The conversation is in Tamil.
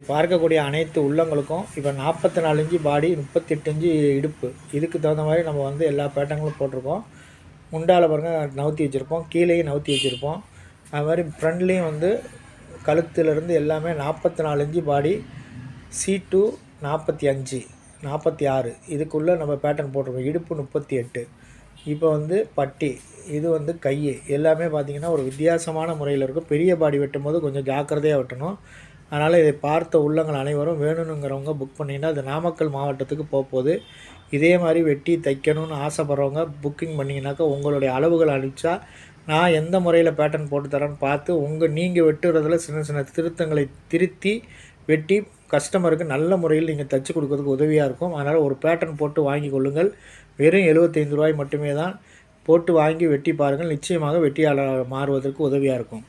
பார்க்கக்கூடிய அனைத்து உள்ளங்களுக்கும் இப்போ 44 இன்ச்சு பாடி, 38 இன்ச்சு இடுப்பு. இதுக்கு தகுந்த மாதிரி நம்ம வந்து எல்லா பேட்டர்னும் போட்டிருக்கோம். முண்டால பாருங்கள் நவுத்தி வச்சுருப்போம், கீழேயும் நவுத்தி வச்சுருப்போம். அது மாதிரி ஃப்ரண்ட்லேயும் வந்து கழுத்துலேருந்து எல்லாமே 44 இன்ச்சு பாடி, C2 45, 46 இதுக்குள்ளே நம்ம பேட்டர்ன் போட்டிருக்கோம். இடுப்பு 38. இப்போ வந்து பட்டி, இது வந்து கை, எல்லாமே பார்த்திங்கன்னா ஒரு வித்தியாசமான முறையில் இருக்கும். பெரிய பாடி வெட்டும்போது கொஞ்சம் ஜாக்கிரதையாக வெட்டணும். அதனால் இதை பார்த்த உள்ளங்கள் அனைவரும் வேணுங்கிறவங்க புக் பண்ணிங்கன்னா அது நாமக்கல் மாவட்டத்துக்கு போகுது. இதே மாதிரி வெட்டி தைக்கணும்னு ஆசைப்பட்றவங்க புக்கிங் பண்ணிங்கனாக்கா உங்களுடைய அளவுகள் அனுப்பிச்சா நான் எந்த முறையில் பேட்டர்ன் போட்டு தரேன்னு பார்த்து நீங்கள் வெட்டுறதுல சின்ன சின்ன திருத்தங்களை திருத்தி வெட்டி கஸ்டமருக்கு நல்ல முறையில் நீங்கள் தைச்சி கொடுக்கறதுக்கு உதவியாக இருக்கும். அதனால் ஒரு பேட்டர்ன் போட்டு வாங்கி கொள்ளுங்கள். வெறும் 75 ரூபாய் மட்டுமே தான். போட்டு வாங்கி வெட்டி பாருங்கள். நிச்சயமாக வெட்டியாளர் மாறுவதற்கு உதவியாக இருக்கும்.